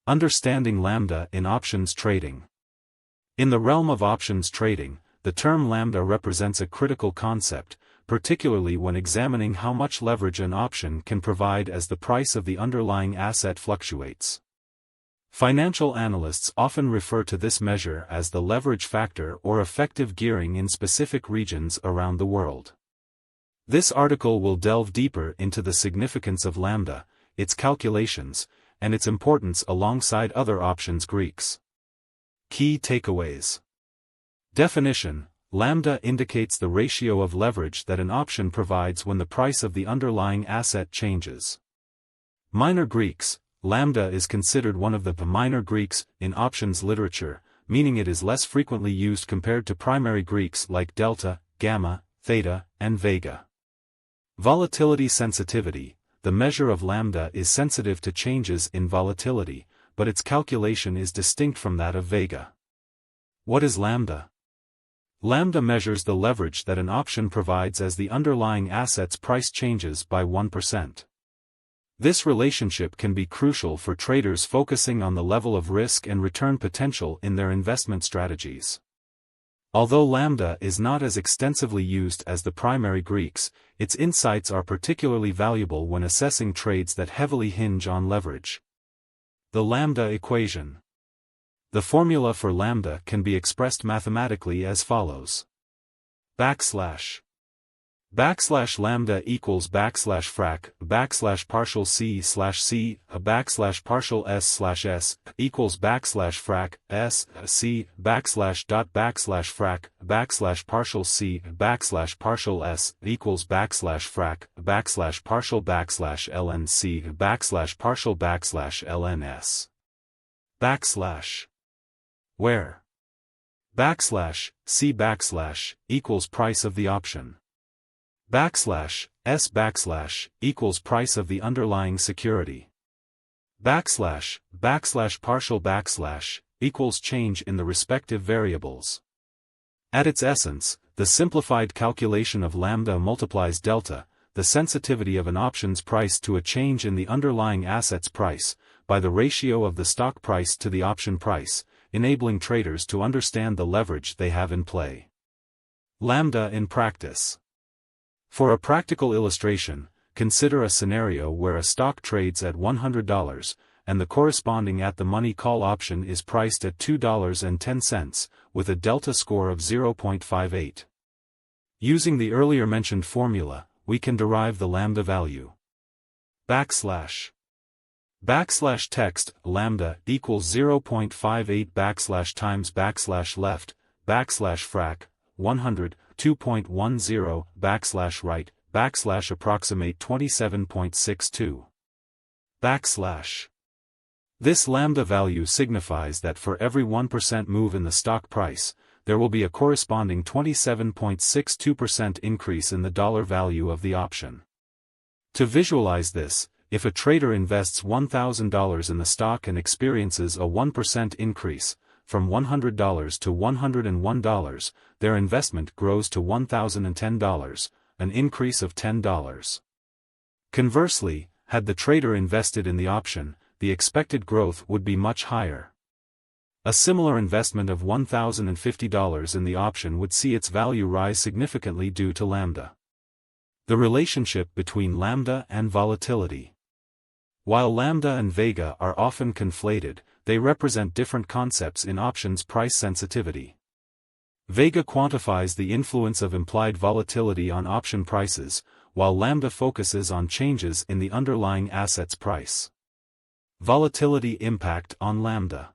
Understanding Lambda in options trading. In the realm of options trading, the term Lambda represents a critical concept, particularly when examining how much leverage an option can provide as the price of the underlying asset fluctuates. Financial analysts often refer to this measure as the leverage factor or effective gearing in specific regions around the world. This article will delve deeper into the significance of Lambda, its calculations, and its importance alongside other options Greeks. Key takeaways. Definition: Lambda indicates the ratio of leverage that an option provides when the price of the underlying asset changes. Minor Greeks. Lambda is considered one of the minor Greeks in options literature, meaning it is less frequently used compared to primary Greeks like delta, gamma, theta, and vega. Volatility sensitivity. The measure of Lambda is sensitive to changes in volatility, but its calculation is distinct from that of vega. What is Lambda? Lambda measures the leverage that an option provides as the underlying asset's price changes by 1%. This relationship can be crucial for traders focusing on the level of risk and return potential in their investment strategies. Although Lambda is not as extensively used as the primary Greeks, its insights are particularly valuable when assessing trades that heavily hinge on leverage. The Lambda equation. The formula for Lambda can be expressed mathematically as follows. Lambda equals frac partial c partial s equals frac s c dot frac partial c partial s equals frac partial ln c partial ln s. Where c equals price of the option. S equals price of the underlying security. Partial equals change in the respective variables. At its essence, the simplified calculation of Lambda multiplies delta, the sensitivity of an option's price to a change in the underlying asset's price, by the ratio of the stock price to the option price, enabling traders to understand the leverage they have in play. Lambda in practice. For a practical illustration, consider a scenario where a stock trades at $100, and the corresponding at-the-money call option is priced at $2.10, with a delta score of 0.58. Using the earlier mentioned formula, we can derive the Lambda value. Text, Lambda equals 0.58 times left, frac, 100, 2.10 right, approximate 27.62. This Lambda value signifies that for every 1% move in the stock price, there will be a corresponding 27.62% increase in the dollar value of the option. To visualize this, if a trader invests $1,000 in the stock and experiences a 1% increase, from $100 to $101, their investment grows to $1,010, an increase of $10. Conversely, had the trader invested in the option, the expected growth would be much higher. A similar investment of $1,050 in the option would see its value rise significantly due to Lambda. The relationship between Lambda and volatility. While Lambda and vega are often conflated, they represent different concepts in options price sensitivity. Vega quantifies the influence of implied volatility on option prices, while Lambda focuses on changes in the underlying asset's price. Volatility impact on Lambda.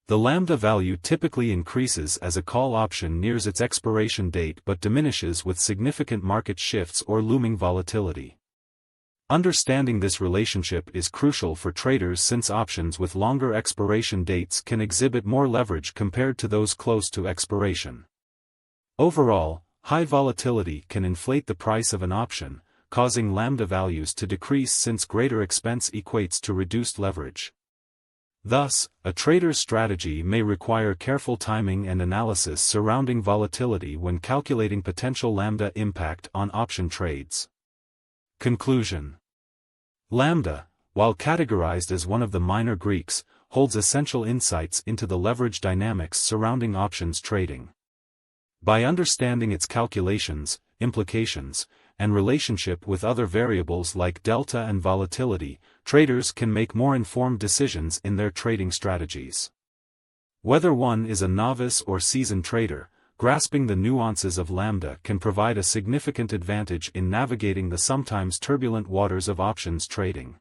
The Lambda value typically increases as a call option nears its expiration date but diminishes with significant market shifts or looming volatility. Understanding this relationship is crucial for traders since options with longer expiration dates can exhibit more leverage compared to those close to expiration. Overall, high volatility can inflate the price of an option, causing Lambda values to decrease since greater expense equates to reduced leverage. Thus, a trader's strategy may require careful timing and analysis surrounding volatility when calculating potential Lambda impact on option trades. Conclusion. Lambda, while categorized as one of the minor Greeks, holds essential insights into the leverage dynamics surrounding options trading. By understanding its calculations, implications, and relationship with other variables like delta and volatility, traders can make more informed decisions in their trading strategies. Whether one is a novice or seasoned trader, grasping the nuances of Lambda can provide a significant advantage in navigating the sometimes turbulent waters of options trading.